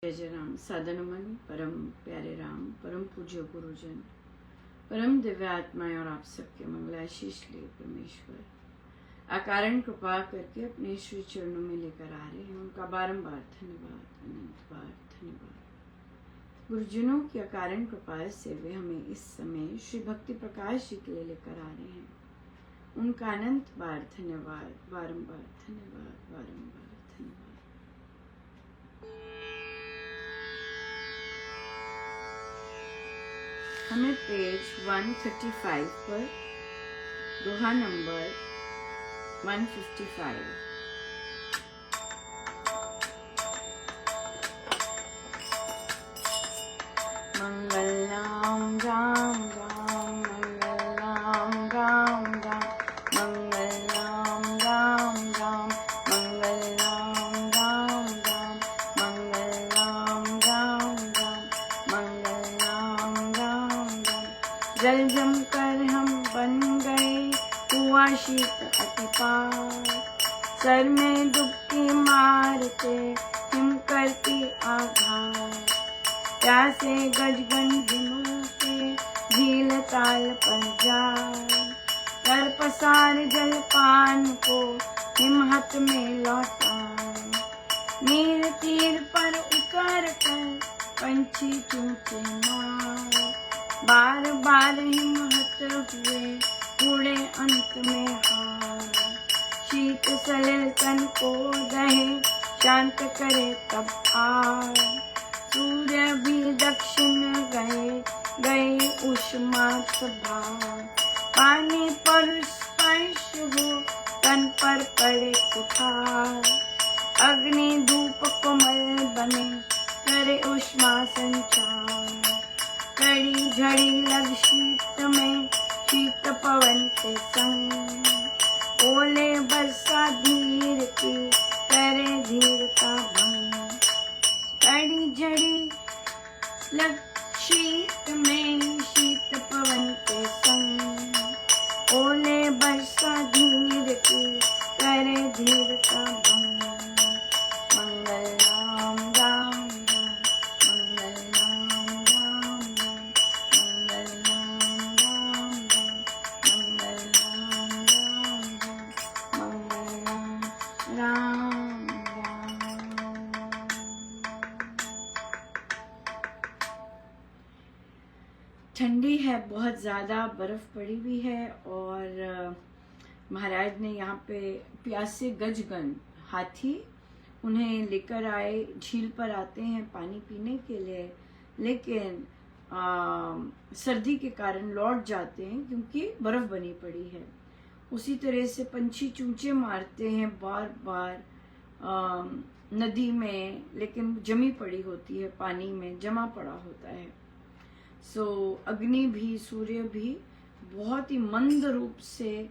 जय जय राम। साधनमन परम प्यारे राम, परम पूज्य गुरुजन, परम दिव्य आत्माएं और आप सबके मंगलाशीष ले परमेश्वर अकारण कृपा करके अपने श्री चरणों में लेकर आ रहे हैं। उनका बारंबार धन्यवाद, अनंत बार धन्यवाद। गुरुजनों की अकारण कृपा से वे हमें इस समय श्री भक्ति प्रकाश जी के लिए लेकर आ रहे हैं। उनका अनंत बार धन्यवाद, बारंबार धन्यवाद, बारंबार धन्यवाद। हमें पेज 135 पर दोहा नंबर 155 मंगल राम राम राम, मंगल राम राम राम, मंगल राम राम राम, मंगल राम राम राम, मंगल राम राम राम, मंगल राम राम राम। जल जम कर हम बन गए, हुआ शीत अति पार, सर में डुबकी मारते हिम करती आघार, प्यासे गजगन के झील ताल पर जाए, कर पसार जल पान को हिमहत में लौटाए, नीर तीर पर उतर कर पंछी चूंचे मार, बार बार हिमहत हुए उड़े अंत में हार, शीत सलिल तन को दहे शांत करे तब आर, सूर्य भी दक्षिण गए उष्मा भार, पानी पर स्पर्श हो तन पर पड़े कुठार, अग्नि धूप कोमल बने करे उष्मा संचार, कड़ी झड़ी लग शीत में शीत पवन के संग, ओले बरसा धीर की करे धीर का भंग, कड़ी झड़ी लग शीत में शीत पवन के संग, ओले बरसा धीर की करे धीर का भंग, मंगल राम राम राम, मंगल राम राम राम, मंगल राम राम राम, मंगल राम राम राम, मंगल राम राम राम। ठंडी है, बहुत ज़्यादा बर्फ़ पड़ी हुई है और महाराज ने यहाँ पे प्यासे गजगन हाथी उन्हें लेकर आए, झील पर आते हैं पानी पीने के लिए, लेकिन सर्दी के कारण लौट जाते हैं क्योंकि बर्फ़ बनी पड़ी है। उसी तरह से पंछी चूंचे मारते हैं बार बार नदी में, लेकिन जमी पड़ी होती है, पानी में जमा पड़ा होता है। अग्नि भी सूर्य भी बहुत ही मंद रूप से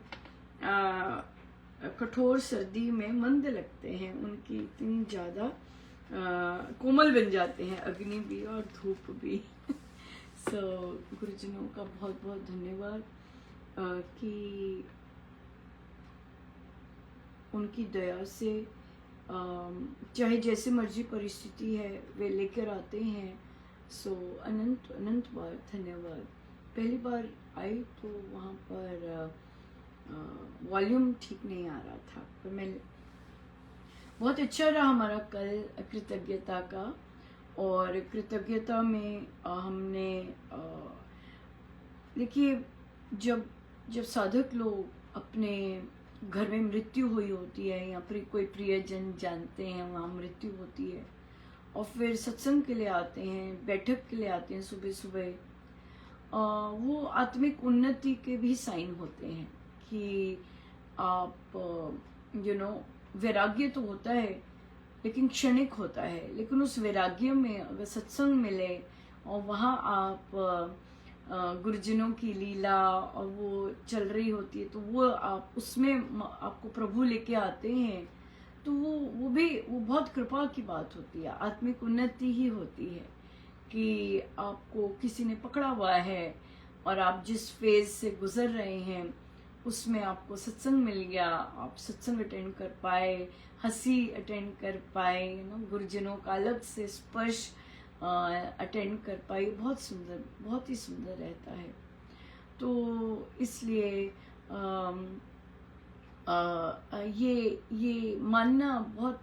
कठोर सर्दी में मंद लगते हैं, उनकी इतनी ज़्यादा कोमल बन जाते हैं अग्नि भी और धूप भी। गुरुजनों का बहुत बहुत धन्यवाद कि उनकी दया से चाहे जैसे मर्जी परिस्थिति है वे लेकर आते हैं। अनंत अनंत बार धन्यवाद। पहली बार आई तो वहाँ पर वॉल्यूम ठीक नहीं आ रहा था, पर मैं बहुत अच्छा रहा हमारा कल कृतज्ञता का, और कृतज्ञता में हमने देखिए जब साधक लोग अपने घर में मृत्यु हुई होती है या फिर कोई प्रियजन जानते हैं वहाँ मृत्यु होती है और फिर सत्संग के लिए आते हैं, बैठक के लिए आते हैं सुबह सुबह, वो आत्मिक उन्नति के भी साइन होते हैं कि आप वैराग्य तो होता है लेकिन क्षणिक होता है, लेकिन उस वैराग्य में अगर सत्संग मिले और वहाँ आप गुरुजनों की लीला और वो चल रही होती है तो वो आप उसमें आपको प्रभु लेके आते हैं, तो वो बहुत कृपा की बात होती है, आत्मिक उन्नति ही होती है कि आपको किसी ने पकड़ा हुआ है और आप जिस फेज से गुजर रहे हैं उसमें आपको सत्संग मिल गया, आप सत्संग अटेंड कर पाए, हंसी अटेंड कर पाए, गुरुजनों का अलग से स्पर्श अटेंड कर पाए, बहुत सुंदर, बहुत ही सुंदर रहता है। तो इसलिए ये मानना बहुत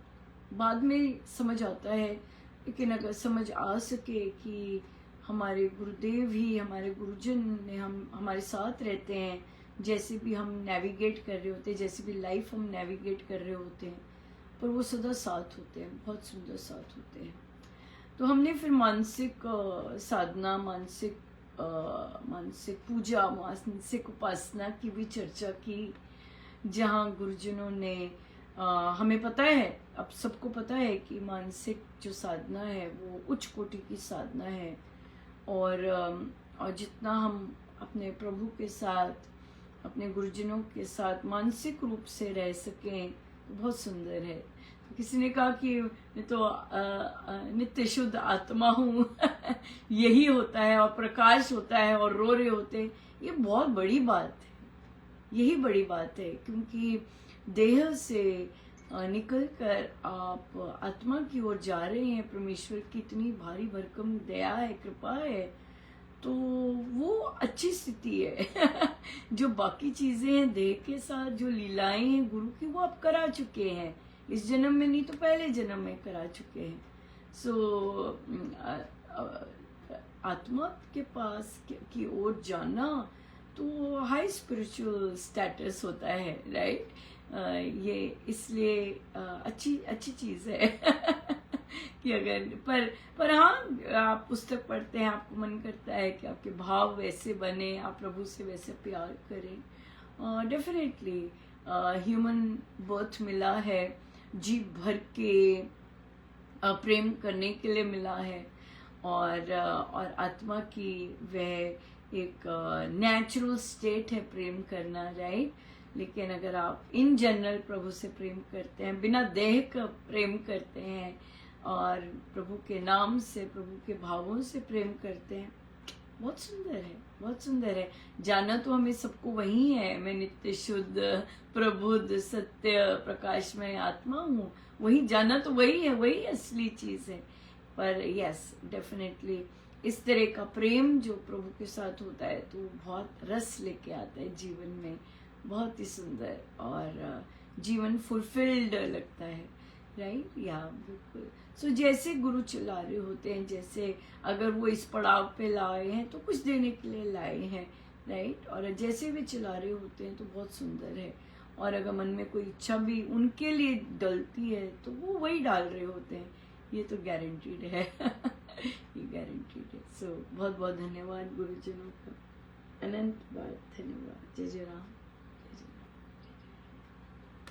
बाद में समझ आता है, लेकिन अगर समझ आ सके कि हमारे गुरुदेव ही, हमारे गुरुजन ने हमारे साथ रहते हैं, जैसे भी हम नेविगेट कर रहे होते हैं, जैसे भी लाइफ हम नेविगेट कर रहे होते हैं, पर वो सदा साथ होते हैं, बहुत सुंदर साथ होते हैं। तो हमने फिर मानसिक साधना, मानसिक पूजा, मानसिक उपासना की भी चर्चा की, जहाँ गुरुजनों ने हमें पता है, अब सबको पता है कि मानसिक जो साधना है वो उच्च कोटि की साधना है, और जितना हम अपने प्रभु के साथ, अपने गुरुजनों के साथ मानसिक रूप से रह सकें तो बहुत सुंदर है। तो किसी ने कहा कि मैं तो नित्य शुद्ध आत्मा हूँ यही होता है, और प्रकाश होता है, और रो रहे होते हैं। ये बहुत बड़ी बात है, यही बड़ी बात है, क्योंकि देह से निकल कर आप आत्मा की ओर जा रहे हैं। परमेश्वर की इतनी भारी भरकम दया है, कृपा है, तो वो अच्छी स्थिति है जो बाकी चीजें हैं, देह के साथ जो लीलाएं हैं गुरु की, वो आप करा चुके हैं, इस जन्म में नहीं तो पहले जन्म में करा चुके हैं। सो आत्मा के पास की ओर जाना तो हाई स्पिरिचुअल स्टेटस होता है, राइट? ये इसलिए अच्छी चीज है कि अगर पर हाँ, आप पुस्तक पढ़ते हैं, आपको मन करता है कि आपके भाव वैसे बने, आप प्रभु से वैसे प्यार करें। डेफिनेटली ह्यूमन बर्थ मिला है, जी भर के प्रेम करने के लिए मिला है, और आत्मा की वह एक नेचुरल स्टेट है प्रेम करना, राइट? लेकिन अगर आप इन जनरल प्रभु से प्रेम करते हैं, बिना देह का प्रेम करते हैं, और प्रभु के नाम से, प्रभु के भावों से प्रेम करते हैं, बहुत सुंदर है, बहुत सुंदर है। जाना तो हमें सबको वही है, मैं नित्य शुद्ध प्रबुद्ध सत्य प्रकाशमय आत्मा हूँ, वही जाना तो वही है, वही असली चीज है। पर यस, डेफिनेटली इस तरह का प्रेम जो प्रभु के साथ होता है तो बहुत रस लेके आता है जीवन में, बहुत ही सुंदर, और जीवन फुलफिल्ड लगता है, राइट? या बिल्कुल। सो जैसे गुरु चला रहे होते हैं, जैसे अगर वो इस पड़ाव पे लाए हैं तो कुछ देने के लिए लाए हैं, राइट? और जैसे भी चला रहे होते हैं तो बहुत सुंदर है, और अगर मन में कोई इच्छा भी उनके लिए डलती है तो वो वही डाल रहे होते हैं, ये तो गारंटीड है ये गारंटीड है। सो बहुत बहुत धन्यवाद गुरुजनों का, अनंत बार धन्यवाद। जय जय राम।